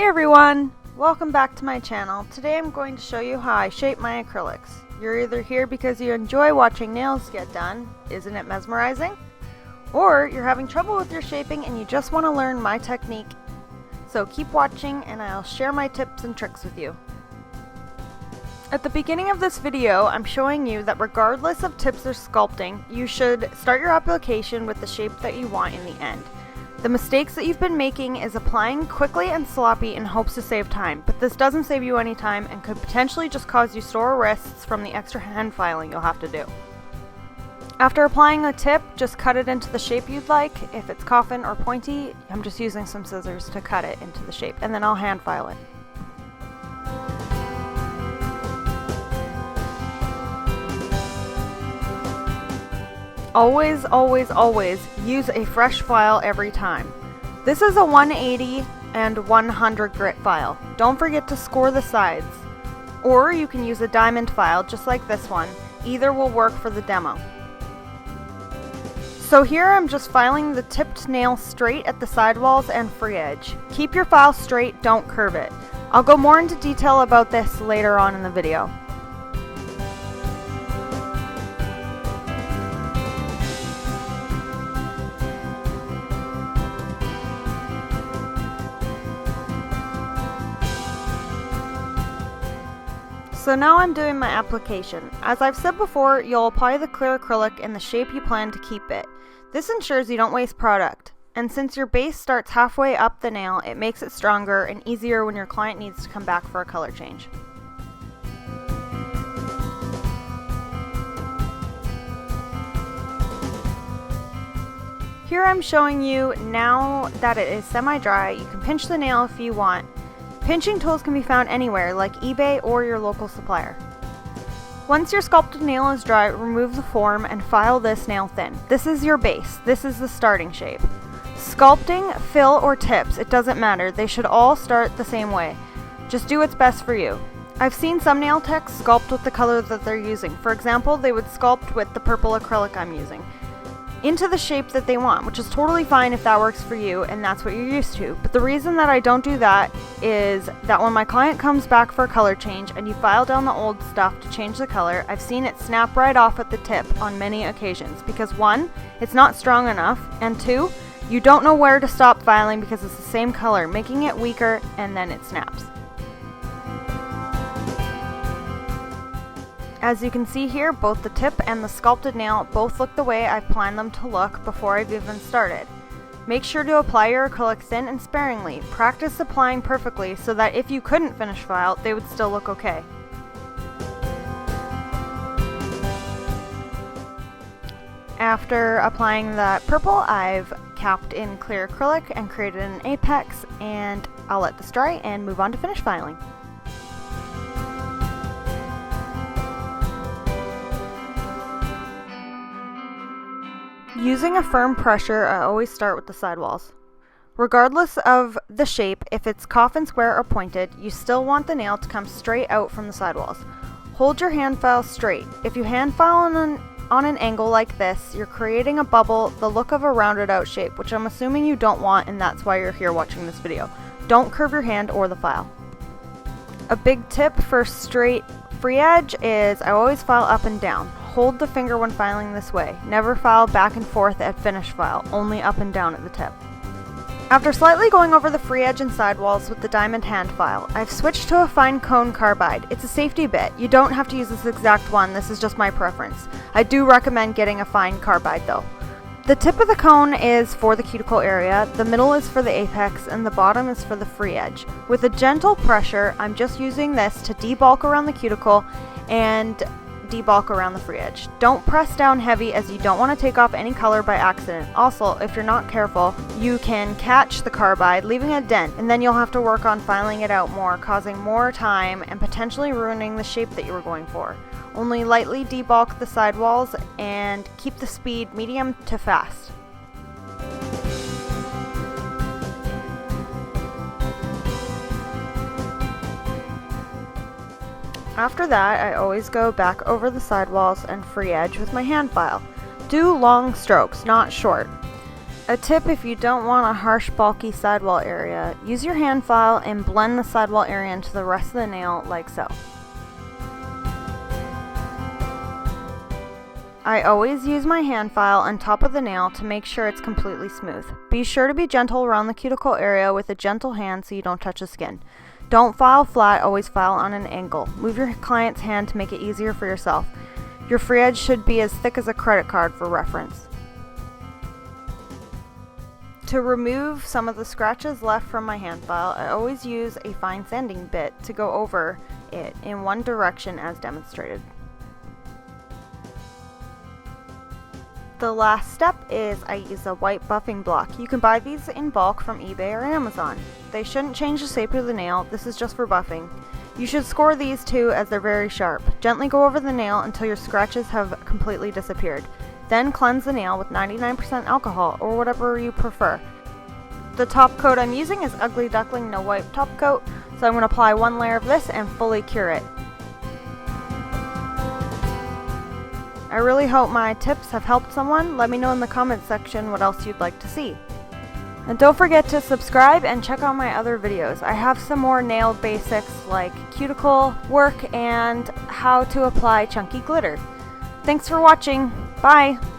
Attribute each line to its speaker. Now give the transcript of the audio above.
Speaker 1: Hey everyone! Welcome back to my channel. Today I'm going to show you how I shape my acrylics. You're either here because you enjoy watching nails get done, isn't it mesmerizing? Or you're having trouble with your shaping and you just want to learn my technique. So keep watching and I'll share my tips and tricks with you. At the beginning of this video, I'm showing you that regardless of tips or sculpting, you should start your application with the shape that you want in the end. The mistakes that you've been making is applying quickly and sloppy in hopes to save time, but this doesn't save you any time and could potentially just cause you sore wrists from the extra hand filing you'll have to do. After applying a tip, just cut it into the shape you'd like. If it's coffin or pointy, I'm just using some scissors to cut it into the shape, and then I'll hand file it. Always, always, always use a fresh file every time. This is a 180 and 100 grit file. Don't forget to score the sides. Or you can use a diamond file just like this one. Either will work for the demo. So here I'm just filing the tipped nail straight at the sidewalls and free edge. Keep your file straight, don't curve it. I'll go more into detail about this later on in the video. So now I'm doing my application. As I've said before, you'll apply the clear acrylic in the shape you plan to keep it. This ensures you don't waste product. And since your base starts halfway up the nail, it makes it stronger and easier when your client needs to come back for a color change. Here I'm showing you now that it is semi-dry. You can pinch the nail if you want. Pinching tools can be found anywhere, like eBay or your local supplier. Once your sculpted nail is dry, remove the form and file this nail thin. This is your base. This is the starting shape. Sculpting, fill, or tips, it doesn't matter. They should all start the same way. Just do what's best for you. I've seen some nail techs sculpt with the color that they're using. For example, they would sculpt with the purple acrylic I'm using into the shape that they want, which is totally fine if that works for you and that's what you're used to. But the reason that I don't do that is that when my client comes back for a color change and you file down the old stuff to change the color, I've seen it snap right off at the tip on many occasions because 1, it's not strong enough, and 2, you don't know where to stop filing because it's the same color, making it weaker and then it snaps. As you can see here, both the tip and the sculpted nail both look the way I've planned them to look before I've even started. Make sure to apply your acrylic thin and sparingly. Practice applying perfectly so that if you couldn't finish file, they would still look okay. After applying that purple, I've capped in clear acrylic and created an apex, and I'll let this dry and move on to finish filing. Using a firm pressure, I always start with the sidewalls. Regardless of the shape, if it's coffin, square, or pointed, you still want the nail to come straight out from the sidewalls. Hold your hand file straight. If you hand file on an angle like this, you're creating a bubble, the look of a rounded out shape, which I'm assuming you don't want, and that's why you're here watching this video. Don't curve your hand or the file. A big tip for straight free edge is I always file up and down. Hold the finger when filing this way. Never file back and forth at finish file, only up and down at the tip. After slightly going over the free edge and sidewalls with the diamond hand file, I've switched to a fine cone carbide. It's a safety bit. You don't have to use this exact one, this is just my preference. I do recommend getting a fine carbide though. The tip of the cone is for the cuticle area, the middle is for the apex, and the bottom is for the free edge. With a gentle pressure, I'm just using this to debulk around the cuticle and debulk around the free edge. Don't press down heavy as you don't want to take off any color by accident. Also, if you're not careful, you can catch the carbide, leaving a dent, and then you'll have to work on filing it out more, causing more time and potentially ruining the shape that you were going for. Only lightly debulk the sidewalls and keep the speed medium to fast. After that, I always go back over the sidewalls and free edge with my hand file. Do long strokes, not short. A tip if you don't want a harsh, bulky sidewall area, use your hand file and blend the sidewall area into the rest of the nail like so. I always use my hand file on top of the nail to make sure it's completely smooth. Be sure to be gentle around the cuticle area with a gentle hand so you don't touch the skin. Don't file flat, always file on an angle. Move your client's hand to make it easier for yourself. Your free edge should be as thick as a credit card for reference. To remove some of the scratches left from my hand file, I always use a fine sanding bit to go over it in one direction as demonstrated. The last step is I use a white buffing block. You can buy these in bulk from eBay or Amazon. They shouldn't change the shape of the nail, this is just for buffing. You should score these too as they're very sharp. Gently go over the nail until your scratches have completely disappeared. Then cleanse the nail with 99% alcohol or whatever you prefer. The top coat I'm using is Ugly Duckling No Wipe Top Coat, so I'm going to apply one layer of this and fully cure it. I really hope my tips have helped someone. Let me know in the comments section what else you'd like to see. And don't forget to subscribe and check out my other videos. I have some more nail basics like cuticle work and how to apply chunky glitter. Thanks for watching. Bye!